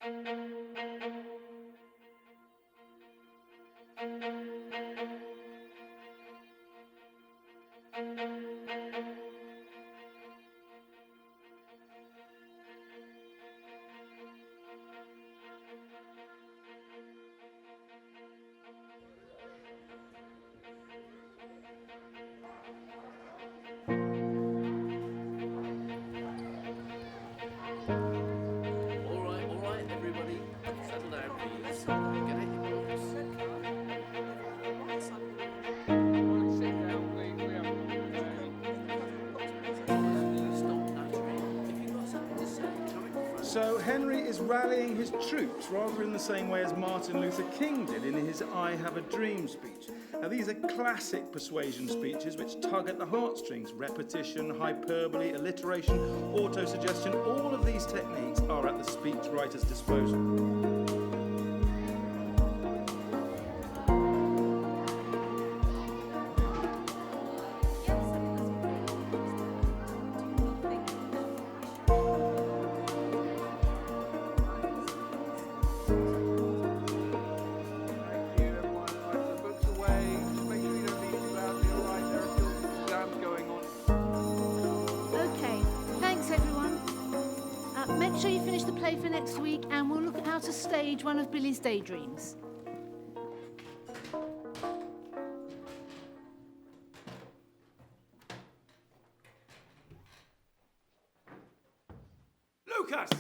All right, everybody. Settle down, please. Get out your books. Stop nattering. If you've got something to say, come in front. So Henry is rallying his troops rather in the same way as Martin Luther King did in his I Have a Dream speech. Now these are classic persuasion speeches which tug at the heartstrings. Repetition, hyperbole, alliteration, autosuggestion, all of these techniques are at the speechwriter's disposal. Make sure you finish the play for next week and we'll look at how to stage one of Billy's daydreams. Lukas!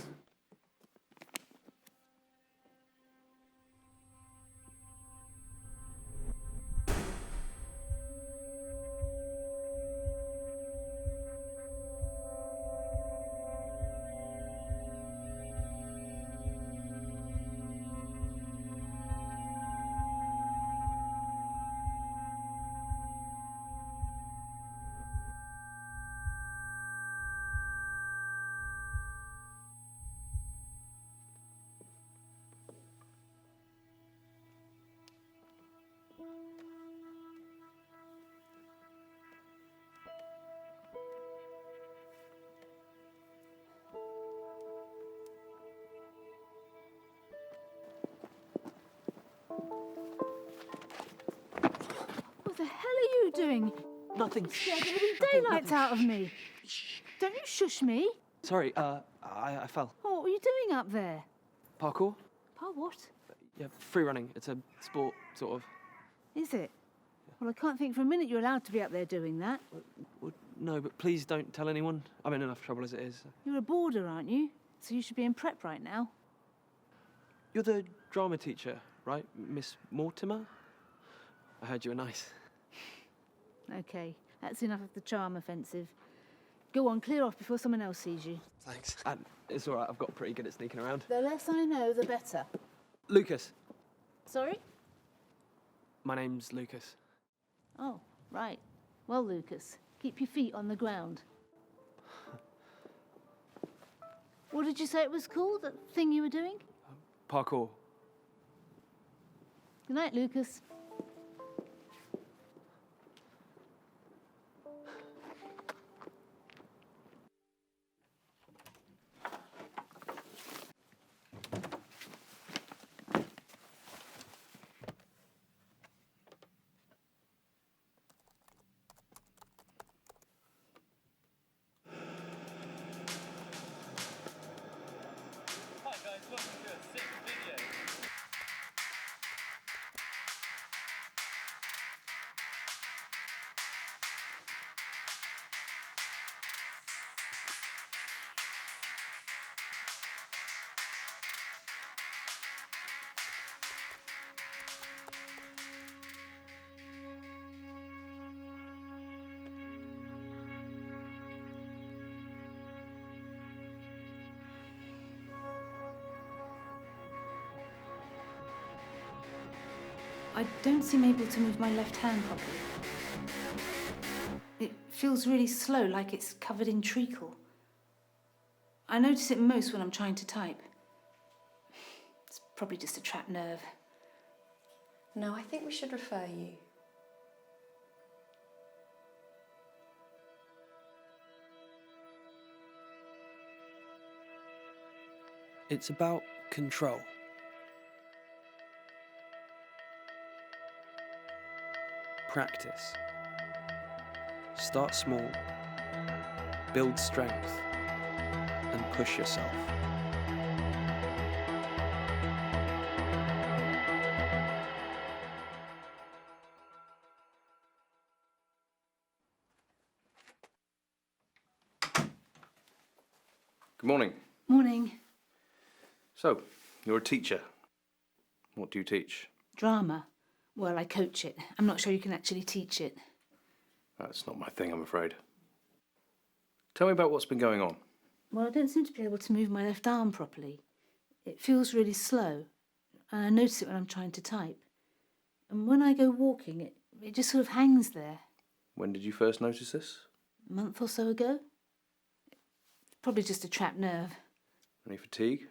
What the hell are you doing? Nothing. Scared the living daylights out of me. Don't you shush me. Sorry, I fell. Oh, what were you doing up there? Parkour? What? Yeah, free running. It's a sport, sort of. Is it? Well, I can't think for a minute you're allowed to be up there doing that. Well, no, but please don't tell anyone. I'm in enough trouble as it is. You're a boarder, aren't you? So you should be in prep right now. You're the drama teacher, right, Miss Mortimer? I heard you were nice. OK, that's enough of the charm offensive. Go on, clear off before someone else sees you. Thanks. And it's all right, I've got pretty good at sneaking around. The less I know, the better. Lukas. Sorry? My name's Lukas. Oh, right. Well, Lukas, keep your feet on the ground. What did you say it was called, that thing you were doing? Parkour. Good night, Lukas. I don't seem able to move my left hand properly. It feels really slow, like it's covered in treacle. I notice it most when I'm trying to type. It's probably just a trapped nerve. No, I think we should refer you. It's about control. Practice. Start small, build strength, and push yourself. Good morning. Morning. So, you're a teacher. What do you teach? Drama. Well, I coach it. I'm not sure you can actually teach it. That's not my thing, I'm afraid. Tell me about what's been going on. Well, I don't seem to be able to move my left arm properly. It feels really slow, and I notice it when I'm trying to type. And when I go walking, it just sort of hangs there. When did you first notice this? A month or so ago. Probably just a trapped nerve. Any fatigue?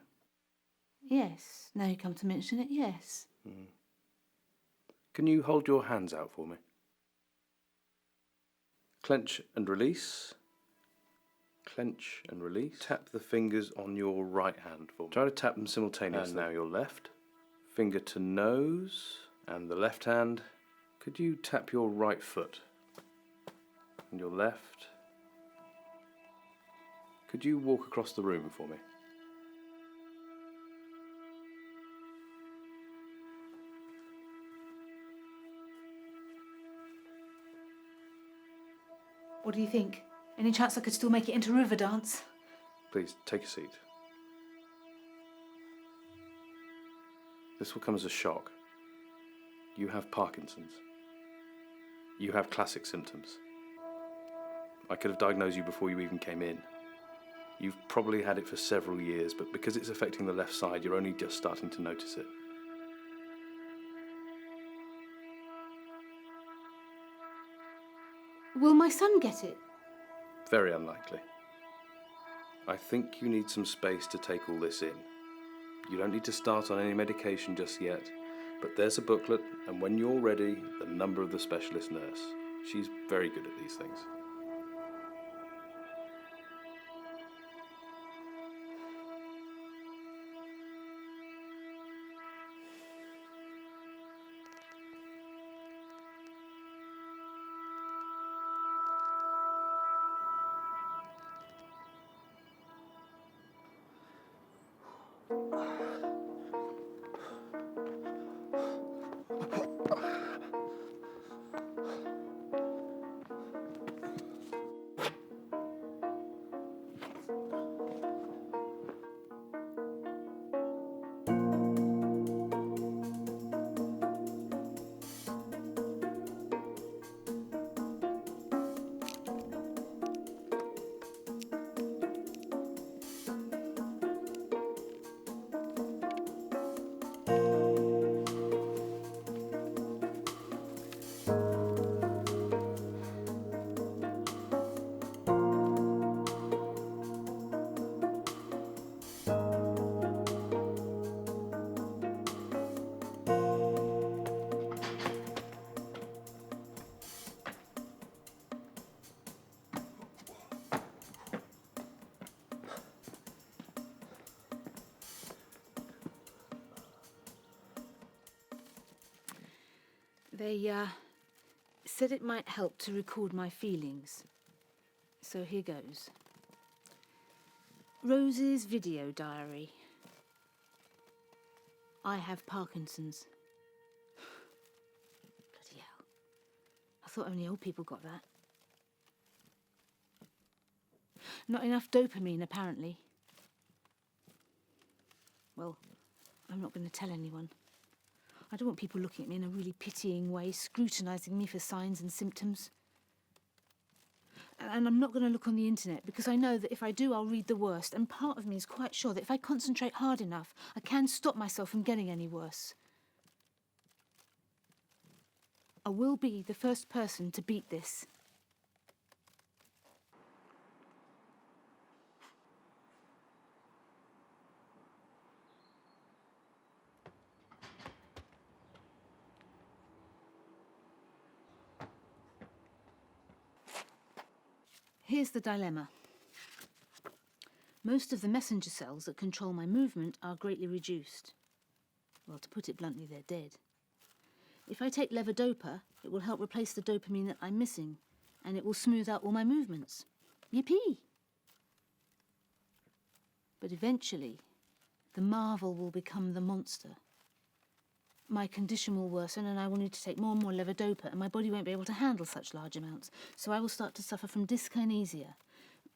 Yes, now you come to mention it, yes. Can you hold your hands out for me? Clench and release. Clench and release. Tap the fingers on your right hand for me. Try to tap them simultaneously. And now your left. Finger to nose. And the left hand. Could you tap your right foot? And your left. Could you walk across the room for me? What do you think? Any chance I could still make it into river dance? Please, take a seat. This will come as a shock. You have Parkinson's. You have classic symptoms. I could have diagnosed you before you even came in. You've probably had it for several years, but because it's affecting the left side, you're only just starting to notice it. Will my son get it? Very unlikely. I think you need some space to take all this in. You don't need to start on any medication just yet, but there's a booklet, and when you're ready, the number of the specialist nurse. She's very good at these things. They said it might help to record my feelings. So here goes. Rose's video diary. I have Parkinson's. Bloody hell. I thought only old people got that. Not enough dopamine, apparently. Well, I'm not going to tell anyone. I don't want people looking at me in a really pitying way, scrutinising me for signs and symptoms. And I'm not going to look on the internet, because I know that if I do, I'll read the worst. And part of me is quite sure that if I concentrate hard enough, I can stop myself from getting any worse. I will be the first person to beat this. Here's the dilemma. Most of the messenger cells that control my movement are greatly reduced. Well, to put it bluntly, they're dead. If I take levodopa, it will help replace the dopamine that I'm missing, and it will smooth out all my movements. Yippee! But eventually, the marvel will become the monster. My condition will worsen and I will need to take more and more levodopa, and my body won't be able to handle such large amounts, so I will start to suffer from dyskinesia,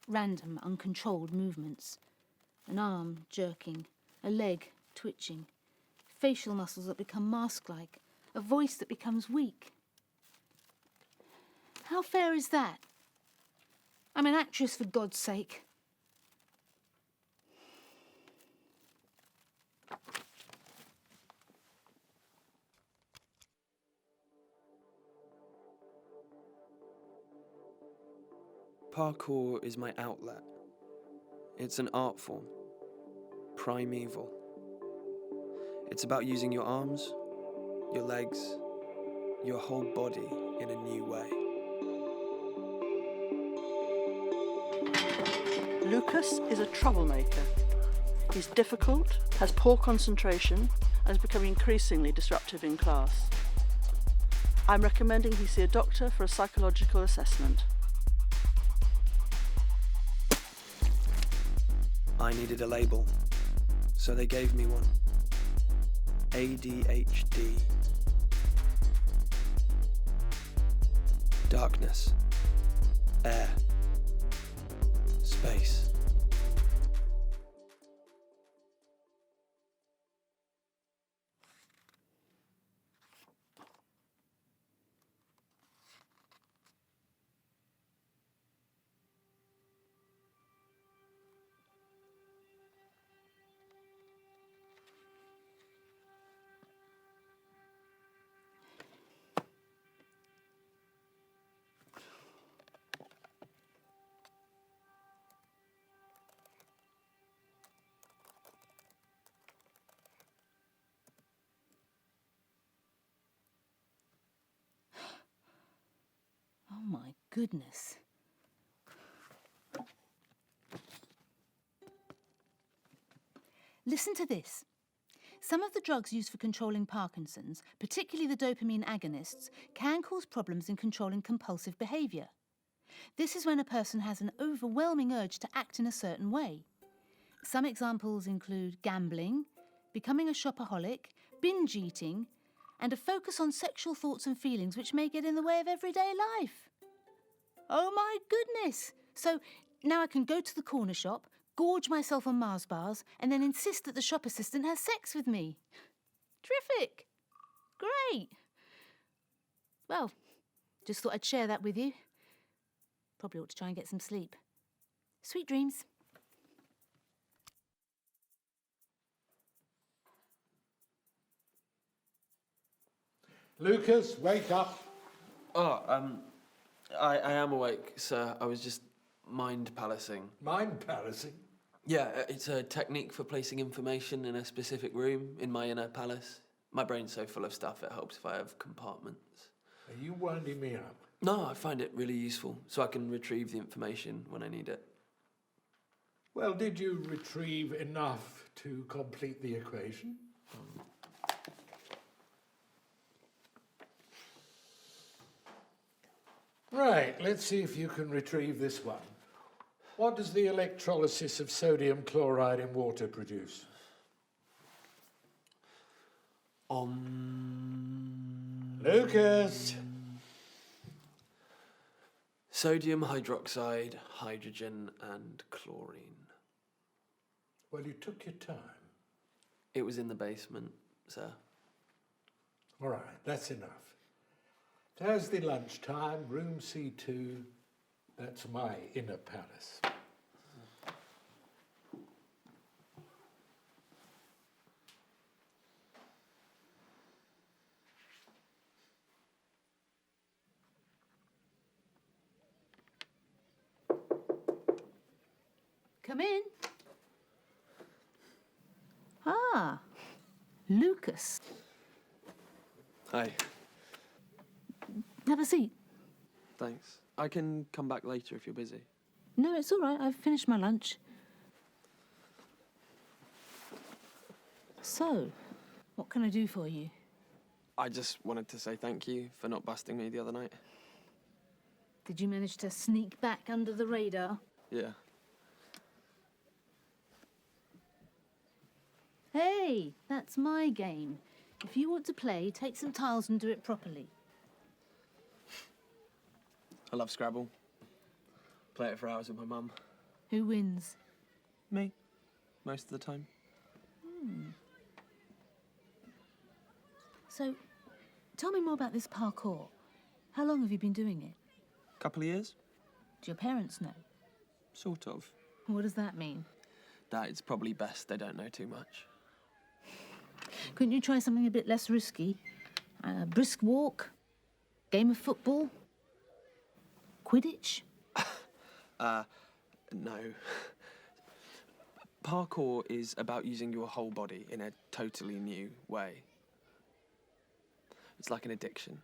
random, uncontrolled movements. An arm jerking, a leg twitching, facial muscles that become mask-like, a voice that becomes weak. How fair is that? I'm an actress, for God's sake. Parkour is my outlet. It's an art form. Primeval. It's about using your arms, your legs, your whole body in a new way. Lukas is a troublemaker. He's difficult, has poor concentration, and is becoming increasingly disruptive in class. I'm recommending he see a doctor for a psychological assessment. I needed a label, so they gave me one. ADHD. Darkness. Air. Space. Oh my goodness. Listen to this. Some of the drugs used for controlling Parkinson's, particularly the dopamine agonists, can cause problems in controlling compulsive behaviour. This is when a person has an overwhelming urge to act in a certain way. Some examples include gambling, becoming a shopaholic, binge eating, and a focus on sexual thoughts and feelings which may get in the way of everyday life. Oh my goodness! So now I can go to the corner shop, gorge myself on Mars bars, and then insist that the shop assistant has sex with me. Terrific! Great! Well, just thought I'd share that with you. Probably ought to try and get some sleep. Sweet dreams. Lukas, wake up. Oh, I am awake, sir. I was just mind palacing. Mind palacing? Yeah, it's a technique for placing information in a specific room in my inner palace. My brain's so full of stuff, it helps if I have compartments. Are you winding me up? No, I find it really useful, so I can retrieve the information when I need it. Well, did you retrieve enough to complete the equation? Right, let's see if you can retrieve this one. What does the electrolysis of sodium chloride in water produce? Lukas! Sodium hydroxide, hydrogen, and chlorine. Well, you took your time. It was in the basement, sir. All right, that's enough. Thursday lunchtime, room C2. That's my inner palace. Come in. Ah, Lukas. Hi. Have a seat. Thanks. I can come back later if you're busy. No, it's all right. I've finished my lunch. So, what can I do for you? I just wanted to say thank you for not busting me the other night. Did you manage to sneak back under the radar? Yeah. Hey, that's my game. If you want to play, take some tiles and do it properly. I love Scrabble. Play it for hours with my mum. Who wins? Me. Most of the time. So, tell me more about this parkour. How long have you been doing it? Couple of years? Do your parents know? Sort of. What does that mean? That it's probably best they don't know too much. Couldn't you try something a bit less risky? A brisk walk? Game of football? Quidditch? No. Parkour is about using your whole body in a totally new way. It's like an addiction.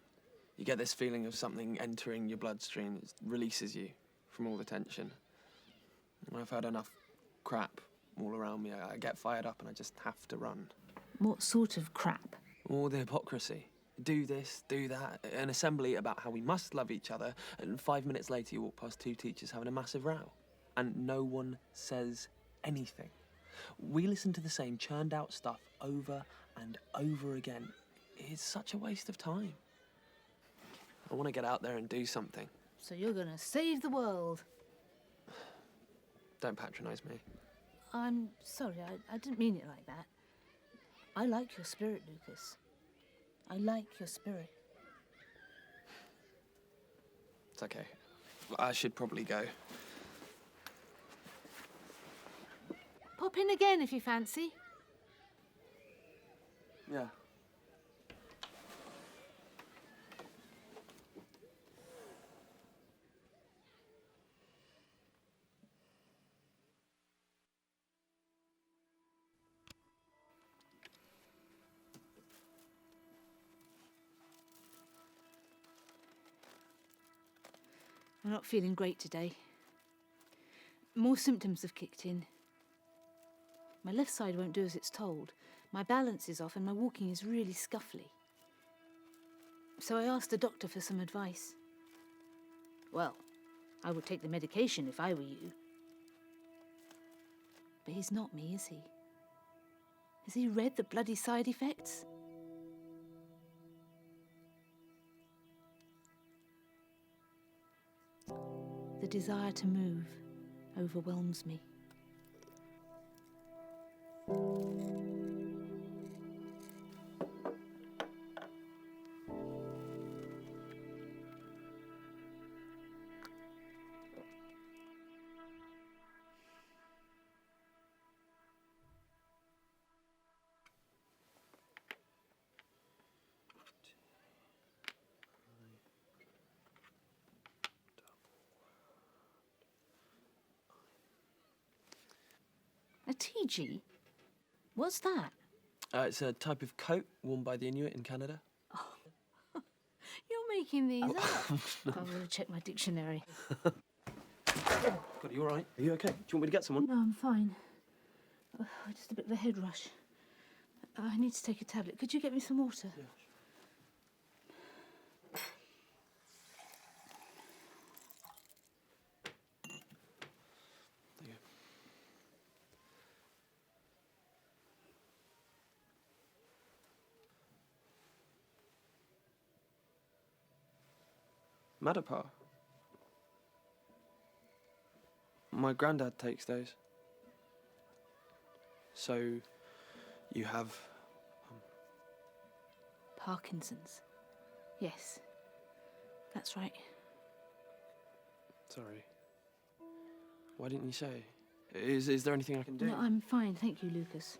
You get this feeling of something entering your bloodstream. It releases you from all the tension. When I've had enough crap all around me, I get fired up and I just have to run. What sort of crap? All the hypocrisy. Do this, do that. An assembly about how we must love each other, and 5 minutes later you walk past two teachers having a massive row. And no one says anything. We listen to the same churned out stuff over and over again. It's such a waste of time. I want to get out there and do something. So you're gonna save the world? Don't patronise me. I'm sorry, I didn't mean it like that. I like your spirit, Lukas. I like your spirit. It's okay. I should probably go. Pop in again if you fancy. Yeah. I'm not feeling great today. More symptoms have kicked in. My left side won't do as it's told. My balance is off and my walking is really scuffly. So I asked the doctor for some advice. Well, I would take the medication if I were you. But he's not me, is he? Has he read the bloody side effects? The desire to move overwhelms me. A TG? What's that? It's a type of coat worn by the Inuit in Canada. You're making these up. I'm going to check my dictionary. God, are you all right? Are you okay? Do you want me to get someone? No, I'm fine. Just a bit of a head rush. I need to take a tablet. Could you get me some water? Yeah. Madapar. My granddad takes those. So, you have... Parkinson's. Yes, that's right. Sorry. Why didn't you say? Is there anything I can do? No, I'm fine, thank you, Lukas.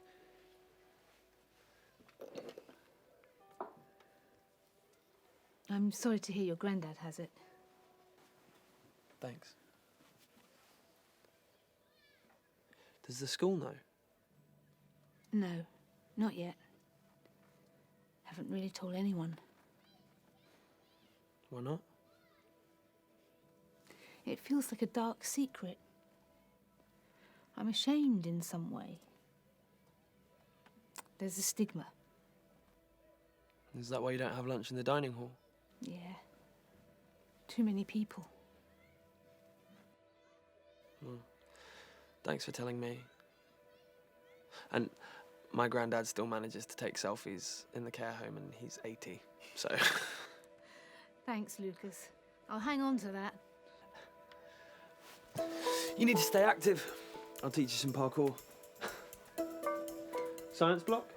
I'm sorry to hear your granddad has it. Thanks. Does the school know? No, not yet. Haven't really told anyone. Why not? It feels like a dark secret. I'm ashamed in some way. There's a stigma. Is that why you don't have lunch in the dining hall? Yeah. Too many people. Thanks for telling me. And my granddad still manages to take selfies in the care home, and he's 80, so... Thanks, Lukas. I'll hang on to that. You need to stay active. I'll teach you some parkour. Science block?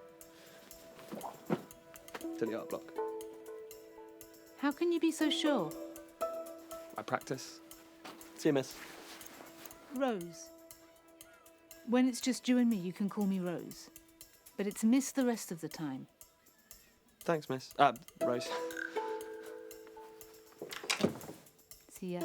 To the art block. How can you be so sure? I practice. See you, miss. Rose. When it's just you and me, you can call me Rose. But it's Miss the rest of the time. Thanks, miss. Rose. See ya.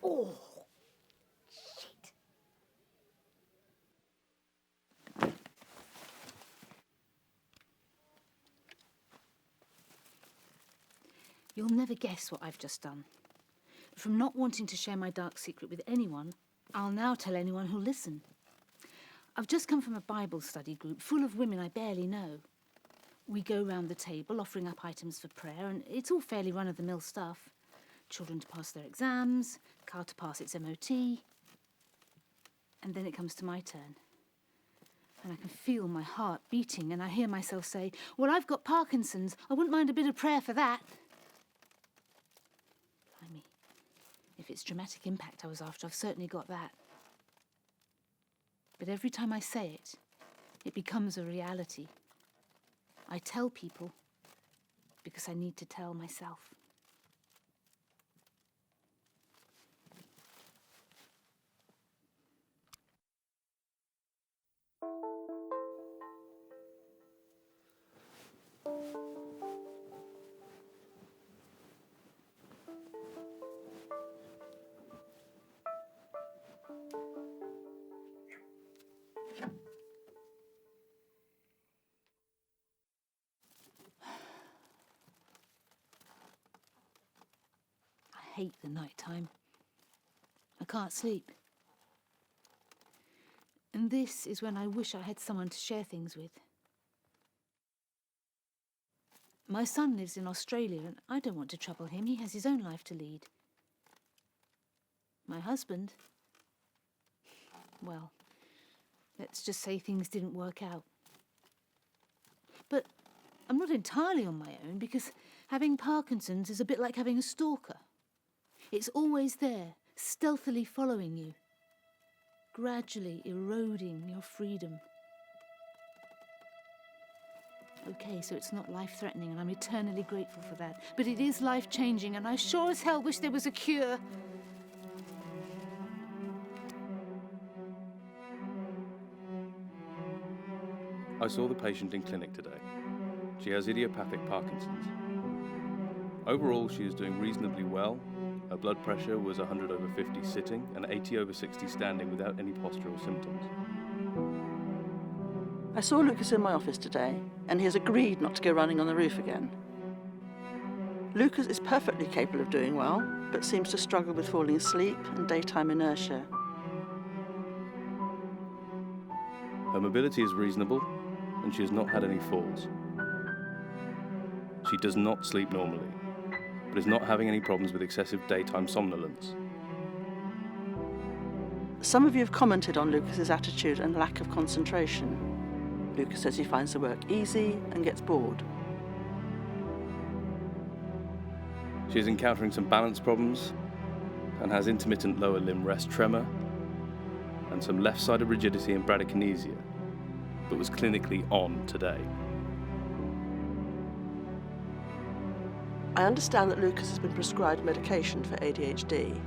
Oh, shit. You'll never guess what I've just done. From not wanting to share my dark secret with anyone, I'll now tell anyone who'll listen. I've just come from a Bible study group full of women I barely know. We go round the table offering up items for prayer, and it's all fairly run-of-the-mill stuff. Children to pass their exams, car to pass its MOT. And then it comes to my turn. And I can feel my heart beating, and I hear myself say, well, I've got Parkinson's. I wouldn't mind a bit of prayer for that. Blimey. If it's dramatic impact I was after, I've certainly got that. But every time I say it, it becomes a reality. I tell people because I need to tell myself. I hate the night time. I can't sleep. And this is when I wish I had someone to share things with. My son lives in Australia, and I don't want to trouble him. He has his own life to lead. My husband, well, let's just say things didn't work out. But I'm not entirely on my own, because having Parkinson's is a bit like having a stalker. It's always there, stealthily following you, gradually eroding your freedom. Okay, so it's not life-threatening, and I'm eternally grateful for that. But it is life-changing, and I sure as hell wish there was a cure. I saw the patient in clinic today. She has idiopathic Parkinson's. Overall, she is doing reasonably well. Her blood pressure was 100/50 sitting and 80/60 standing without any postural symptoms. I saw Lukas in my office today, and he has agreed not to go running on the roof again. Lukas is perfectly capable of doing well, but seems to struggle with falling asleep and daytime inertia. Her mobility is reasonable, and she has not had any falls. She does not sleep normally, but is not having any problems with excessive daytime somnolence. Some of you have commented on Lukas's attitude and lack of concentration. Lukas says he finds the work easy and gets bored. She is encountering some balance problems and has intermittent lower limb rest tremor and some left-sided rigidity and bradykinesia, but was clinically on today. I understand that Lukas has been prescribed medication for ADHD,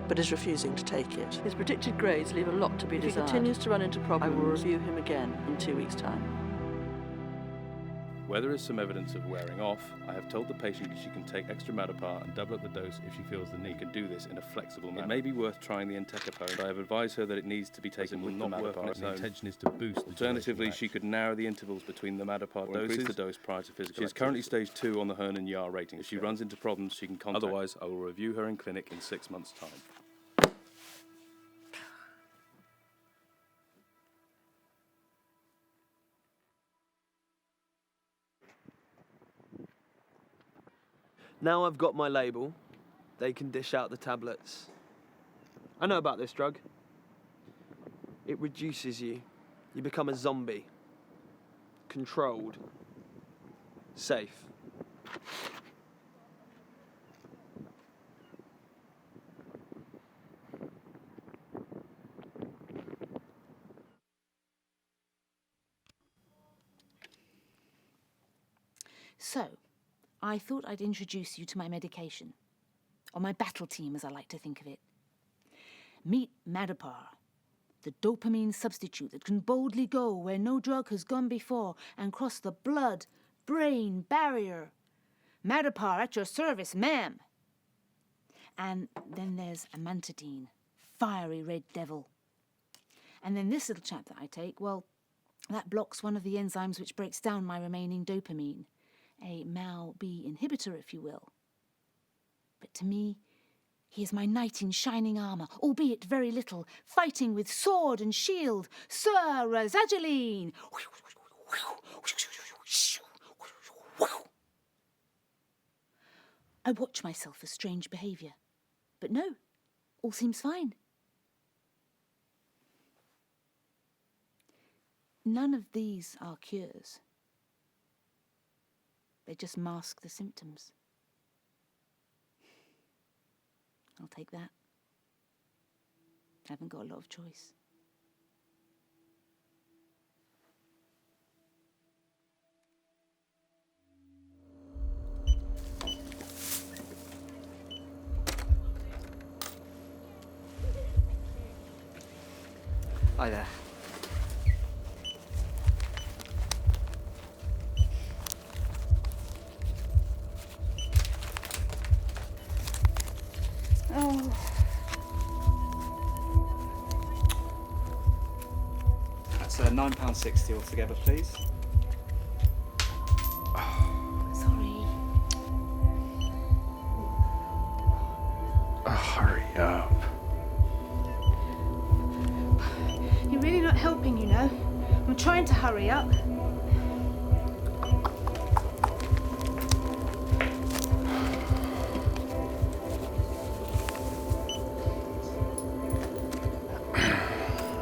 but is refusing to take it. His predicted grades leave a lot to be desired. If he continues to run into problems, I will review him again in 2 weeks' time. Where there is some evidence of wearing off, I have told the patient that she can take extra Madapar and double up the dose if she feels the need. She can do this in a flexible manner. It may be worth trying the entecapone, but I have advised her that it needs to be taken with the Madapar on its own. The intention is to boost the Alternatively, she could narrow the intervals between the Madapar doses, increase the dose prior to physical. She is currently stage 2 on the Hearn and Yar rating. If she runs into problems, she can contact. Otherwise, I will review her in clinic in 6 months' time. Now I've got my label, they can dish out the tablets. I know about this drug. It reduces you. You become a zombie. Controlled. Safe. So, I thought I'd introduce you to my medication, or my battle team as I like to think of it. Meet Madapar, the dopamine substitute that can boldly go where no drug has gone before and cross the blood-brain barrier. Madapar at your service, ma'am. And then there's amantadine, fiery red devil. And then this little chap that I take, well, that blocks one of the enzymes which breaks down my remaining dopamine. A MAO-B inhibitor, if you will. But to me, he is my knight in shining armour, albeit very little, fighting with sword and shield. Sir Razageline! I watch myself for strange behaviour. But no, all seems fine. None of these are cures. They just mask the symptoms. I'll take that. I haven't got a lot of choice. Hi there. That's £9.60 altogether, please. Sorry. Hurry up. You're really not helping, you know. I'm trying to hurry up.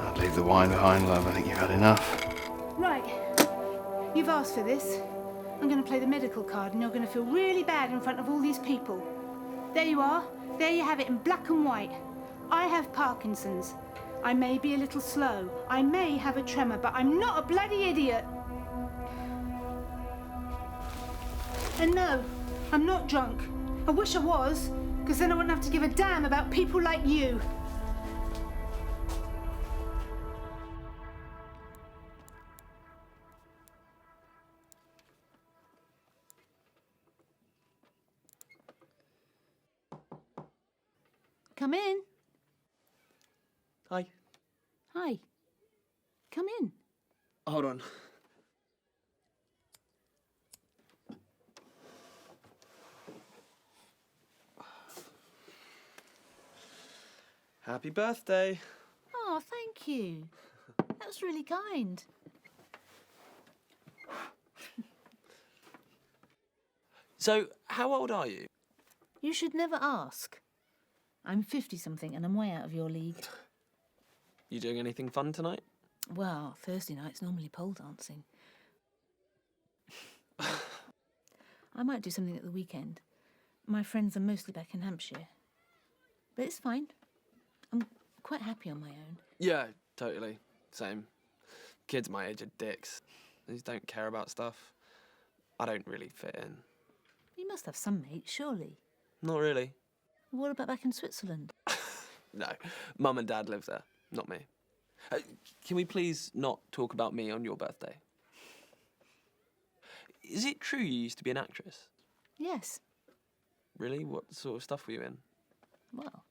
I'll leave the wine behind, love. I think you've had enough. Right. You've asked for this. I'm going to play the medical card and you're going to feel really bad in front of all these people. There you are. There you have it in black and white. I have Parkinson's. I may be a little slow. I may have a tremor, but I'm not a bloody idiot. And no, I'm not drunk. I wish I was, because then I wouldn't have to give a damn about people like you. Come in. Hi. Hi. Come in. Hold on. Happy birthday. Oh, thank you. That was really kind. So, how old are you? You should never ask. I'm 50-something and I'm way out of your league. You doing anything fun tonight? Well, Thursday night's normally pole dancing. I might do something at the weekend. My friends are mostly back in Hampshire. But it's fine. I'm quite happy on my own. Yeah, totally. Same. Kids my age are dicks. They just don't care about stuff. I don't really fit in. You must have some mates, surely. Not really. What about back in Switzerland? No, Mum and Dad live there, not me. Can we please not talk about me on your birthday? Is it true you used to be an actress? Yes. Really? What sort of stuff were you in? Well,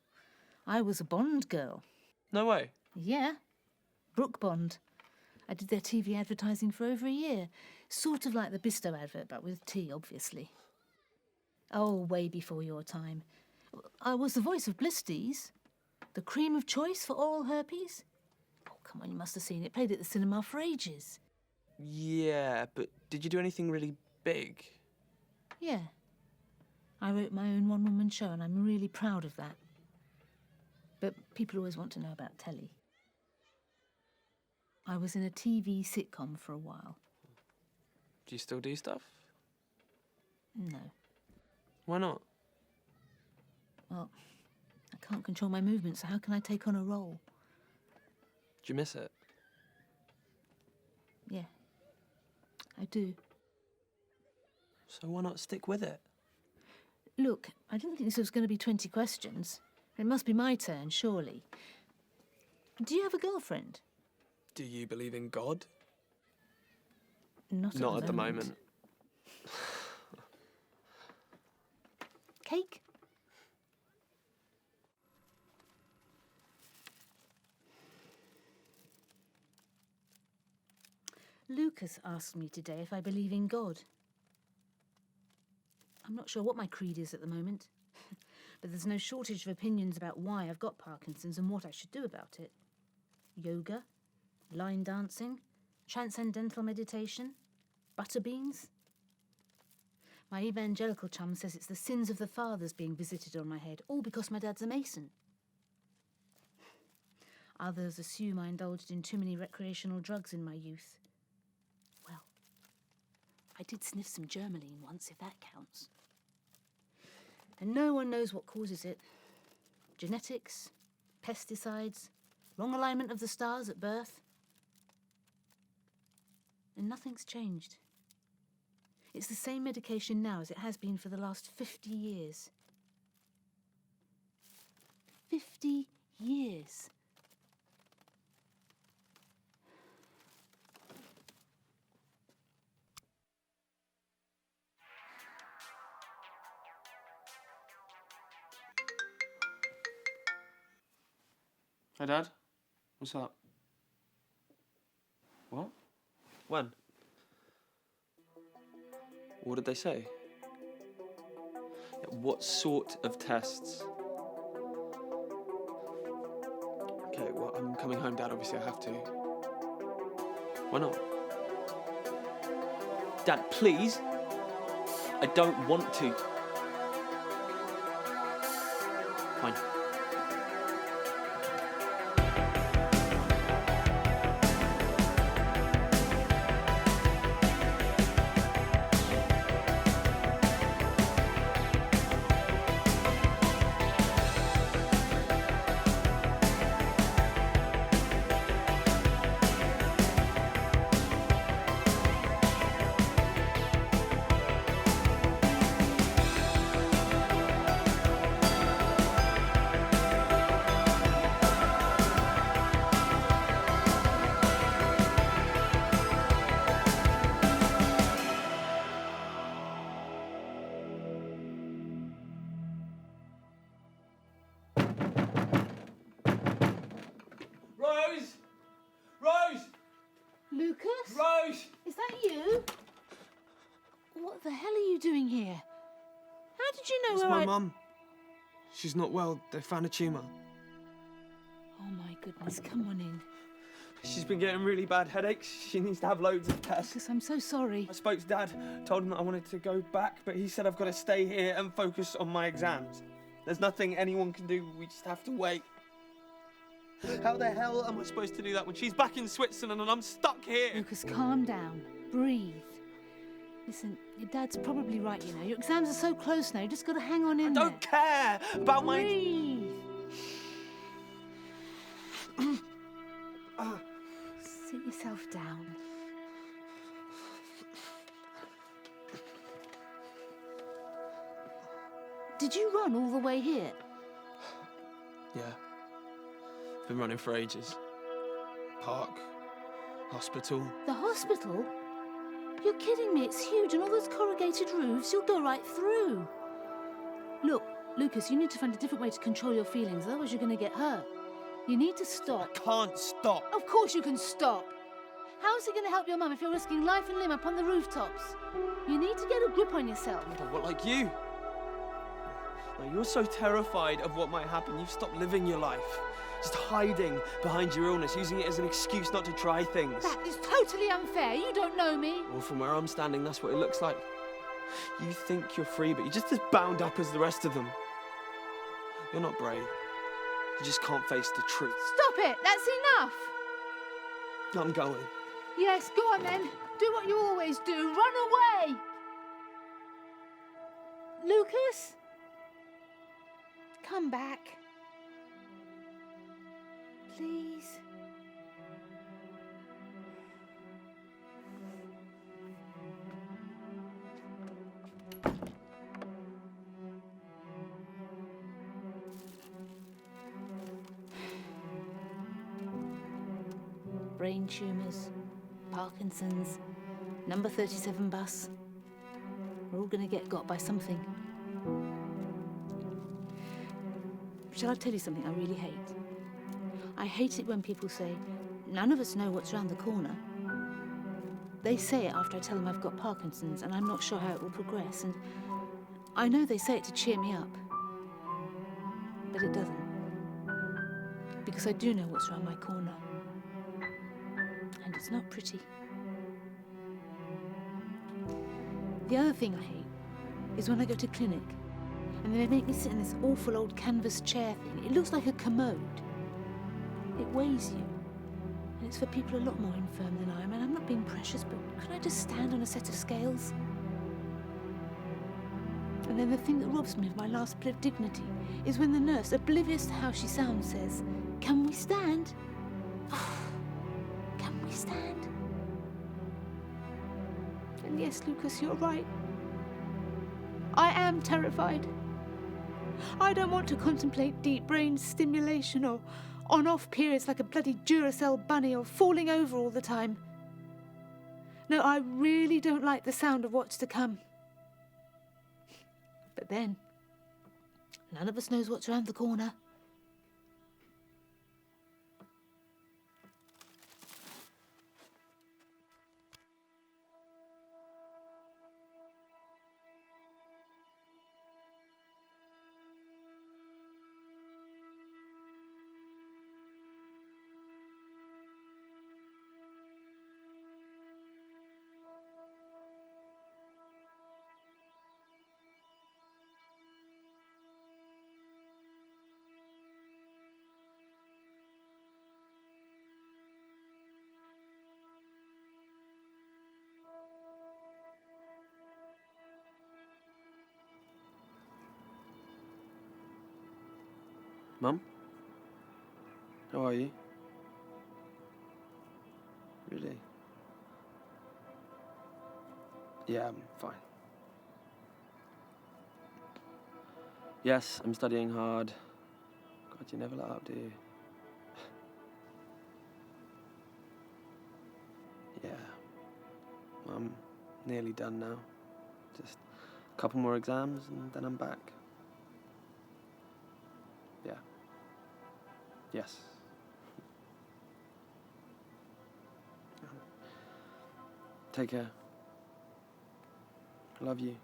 I was a Bond girl. No way. Yeah. Brooke Bond. I did their TV advertising for over a year. Sort of like the Bisto advert, but with tea, obviously. Oh, way before your time. I was the voice of Blisties, the cream of choice for oral herpes. Oh, come on, you must have seen it. Played at the cinema for ages. Yeah, but did you do anything really big? Yeah. I wrote my own one-woman show, and I'm really proud of that. But people always want to know about telly. I was in a TV sitcom for a while. Do you still do stuff? No. Why not? Well, I can't control my movements, so how can I take on a role? Do you miss it? Yeah, I do. So why not stick with it? Look, I didn't think this was going to be 20 questions. It must be my turn, surely. Do you have a girlfriend? Do you believe in God? Not at the moment. Cake? Lukas asked me today if I believe in God. I'm not sure what my creed is at the moment, but there's no shortage of opinions about why I've got Parkinson's and what I should do about it. Yoga, line dancing, transcendental meditation, butterbeans. My evangelical chum says it's the sins of the fathers being visited on my head, all because my dad's a Mason. Others assume I indulged in too many recreational drugs in my youth. Well, I did sniff some Germaline once, if that counts. And no one knows what causes it. Genetics, pesticides, wrong alignment of the stars at birth. And nothing's changed. It's the same medication now as it has been for the last 50 years. 50 years. Hey, Dad. What's up? What? When? What did they say? What sort of tests? Okay, well, I'm coming home, Dad. Obviously, I have to. Why not? Dad, please. I don't want to. Fine. Rose! Rose! Lucas? Rose! Is that you? What the hell are you doing here? How did you know It's where my mum. She's not well. They found a tumour. Oh my goodness, come on in. She's been getting really bad headaches. She needs to have loads of tests. Lucas, I'm so sorry. I spoke to Dad, told him that I wanted to go back, but he said I've got to stay here and focus on my exams. There's nothing anyone can do. We just have to wait. How the hell am I supposed to do that when she's back in Switzerland and I'm stuck here? Lucas, calm down. Breathe. Listen, your dad's probably right, you know. Your exams are so close now. You just got to hang on in I don't care about my... Breathe. Sit yourself down. Did you run all the way here? Yeah. Been running for ages. Park. Hospital. The hospital? You're kidding me, it's huge, and all those corrugated roofs, you'll go right through. Look, Lucas, you need to find a different way to control your feelings, otherwise you're going to get hurt. You need to stop. I can't stop. Of course you can stop. How's it going to help your mum if you're risking life and limb up on the rooftops? You need to get a grip on yourself. What, like you? No, you're so terrified of what might happen, you've stopped living your life. Just hiding behind your illness, using it as an excuse not to try things. That is totally unfair. You don't know me. Well, from where I'm standing, that's what it looks like. You think you're free, but you're just as bound up as the rest of them. You're not brave. You just can't face the truth. Stop it. That's enough. I'm going. Yes, go on then. Do what you always do. Run away. Lucas? Come back. Please. Brain tumours, Parkinson's, number 37 bus. We're all going to get got by something. Shall I tell you something I really hate? I hate it when people say, none of us know what's round the corner. They say it after I tell them I've got Parkinson's and I'm not sure how it will progress, and I know they say it to cheer me up, but it doesn't. Because I do know what's round my corner. And it's not pretty. The other thing I hate is when I go to clinic and they make me sit in this awful old canvas chair thing. It looks like a commode. It weighs you. And it's for people a lot more infirm than I am. And I'm not being precious, but can I just stand on a set of scales? And then the thing that robs me of my last bit of dignity is when the nurse, oblivious to how she sounds, says, "Can we stand?" Can we stand? And yes, Lucas, you're right. I am terrified. I don't want to contemplate deep brain stimulation or on-off periods like a bloody Duracell bunny or falling over all the time. No, I really don't like the sound of what's to come. But then, none of us knows what's around the corner. Mum? How are you? Really? Yeah, I'm fine. Yes, I'm studying hard. God, you never let up, do you? Yeah. I'm nearly done now. Just a couple more exams and then I'm back. Yeah. Yes. Take care. I love you.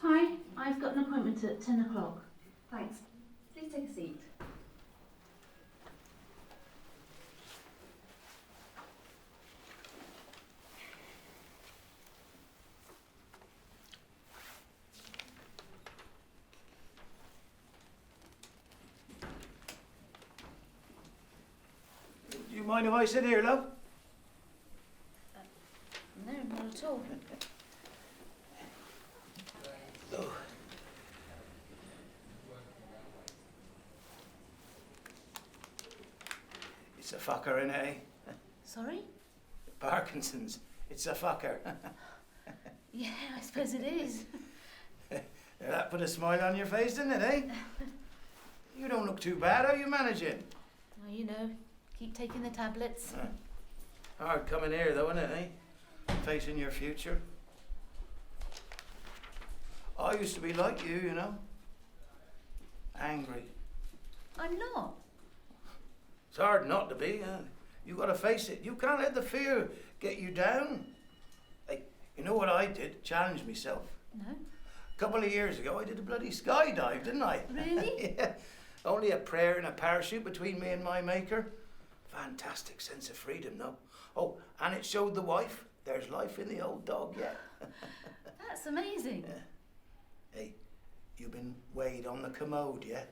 Hi, I've got an appointment at 10 o'clock. Thanks. Please take a seat. Do you mind if I sit here, love? No, not at all. It's a fucker, innit, eh? Sorry? Parkinson's. It's a fucker. Yeah, I suppose it is. That put a smile on your face, didn't it, eh? You don't look too bad. How are you managing? Well, you know, keep taking the tablets. Hard coming here, though, isn't it, eh? Facing your future. I used to be like you know. Angry. I'm not. It's hard not to be. You got to face it. You can't let the fear get you down. Hey, you know what I did? Challenge myself. No. A couple of years ago, I did a bloody skydive, didn't I? Really? Yeah. Only a prayer and a parachute between me and my maker. Fantastic sense of freedom, no? Oh, and it showed the wife there's life in the old dog yet. That's amazing. Yeah. Hey, you been weighed on the commode yet?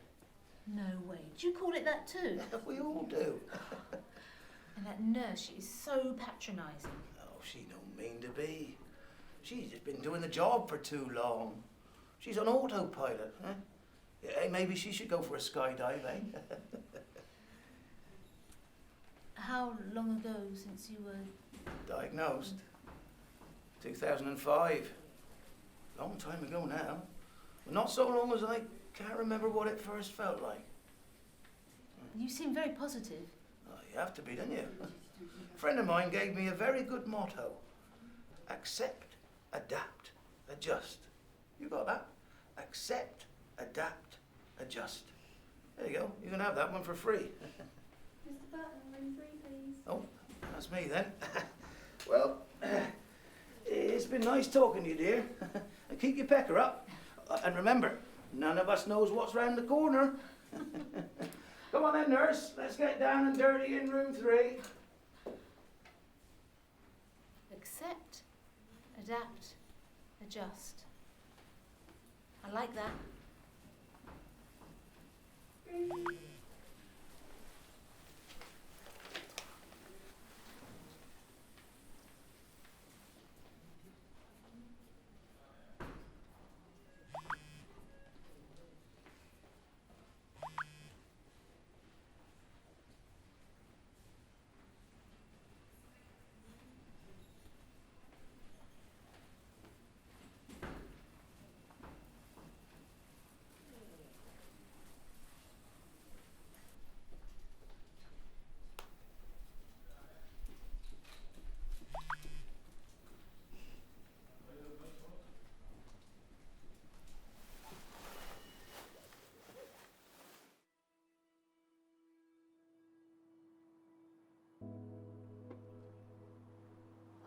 No way. Do you call it that too? We all do. And that nurse, she is so patronising. Oh, she don't mean to be. She's just been doing the job for too long. She's on autopilot, huh? Yeah, maybe she should go for a skydive, eh? How long ago since you were... Diagnosed? 2005. Long time ago now. But not so long as I can't remember what it first felt like. You seem very positive. Oh, you have to be, don't you? A friend of mine gave me a very good motto. Accept, adapt, adjust. You got that? Accept, adapt, adjust. There you go. You can have that one for free. Mr. Burton, room 3, please. Oh, that's me then. Well, it's been nice talking to you, dear. And keep your pecker up. And remember, none of us knows what's round the corner. Come on then, nurse. Let's get down and dirty in room 3. Accept, adapt, adjust. I like that.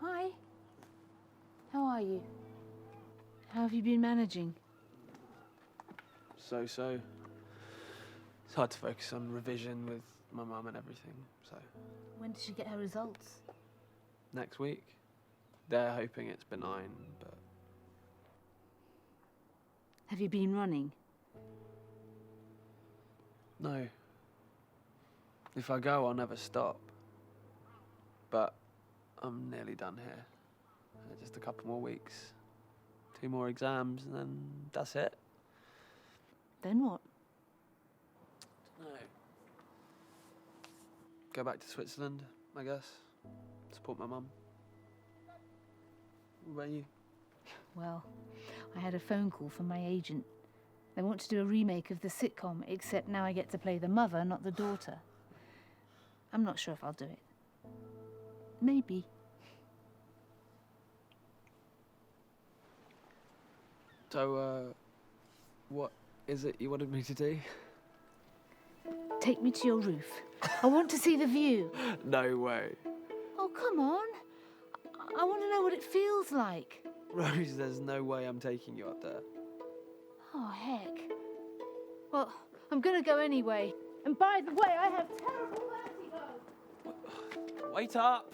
Hi. How are you? How have you been managing? So. It's hard to focus on revision with my mum and everything, so... When did she get her results? Next week. They're hoping it's benign, but... Have you been running? No. If I go, I'll never stop. But I'm nearly done here. Just a couple more weeks. 2 more exams, and then that's it. Then what? No. Go back to Switzerland, I guess. Support my mum. What about you? Well, I had a phone call from my agent. They want to do a remake of the sitcom, except now I get to play the mother, not the daughter. I'm not sure if I'll do it. Maybe. So, what is it you wanted me to do? Take me to your roof. I want to see the view. No way. Oh, come on. I want to know what it feels like. Rose, there's no way I'm taking you up there. Oh, heck. Well, I'm going to go anyway. And by the way, I have terrible vertigo. Wait up!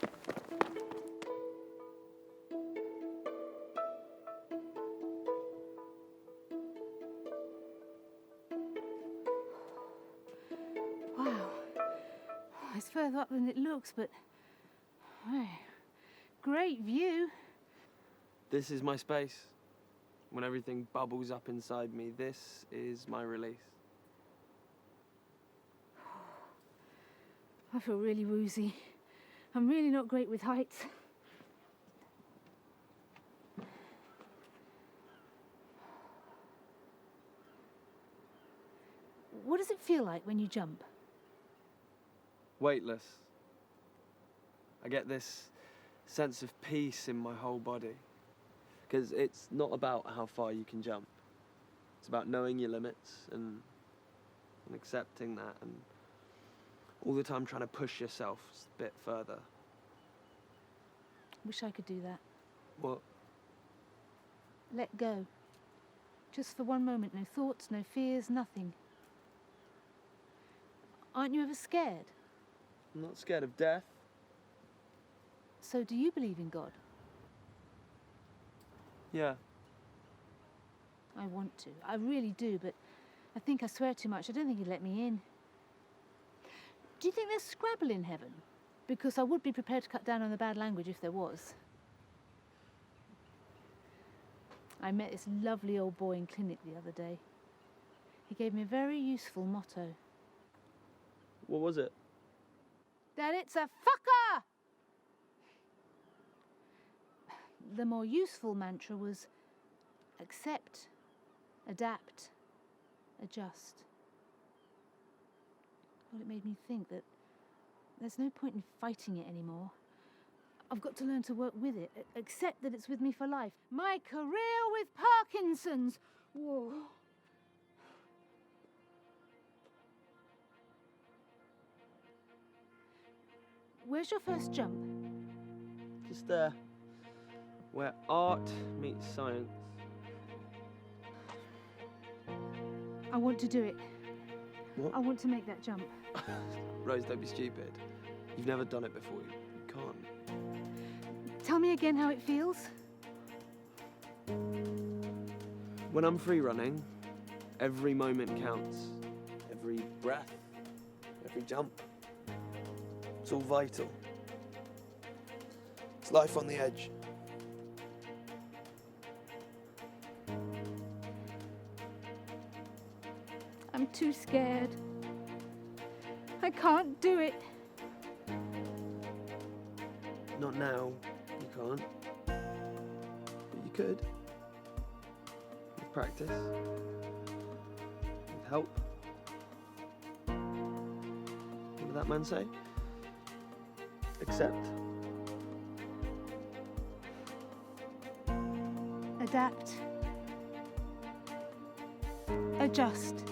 Wow. It's further up than it looks, but... Oh, great view. This is my space. When everything bubbles up inside me, this is my release. I feel really woozy. I'm really not great with heights. What does it feel like when you jump? Weightless. I get this sense of peace in my whole body. Because it's not about how far you can jump. It's about knowing your limits and accepting that, and all the time trying to push yourself a bit further. Wish I could do that. What? Let go. Just for one moment, no thoughts, no fears, nothing. Aren't you ever scared? I'm not scared of death. So do you believe in God? Yeah. I want to. I really do, but I think I swear too much. I don't think he'd let me in. Do you think there's Scrabble in heaven? Because I would be prepared to cut down on the bad language if there was. I met this lovely old boy in clinic the other day. He gave me a very useful motto. What was it? That it's a fucker! The more useful mantra was accept, adapt, adjust. Well, it made me think that there's no point in fighting it anymore. I've got to learn to work with it, accept that it's with me for life. My career with Parkinson's! Whoa. Where's your first jump? Just there. Where art meets science. I want to do it. What? I want to make that jump. Rose, don't be stupid. You've never done it before. You can't. Tell me again how it feels. When I'm free running, every moment counts. Every breath, every jump. It's all vital. It's life on the edge. I'm too scared. I can't do it. Not now, you can't. But you could. With practice. With help. What did that man say? Accept. Adapt. Adjust.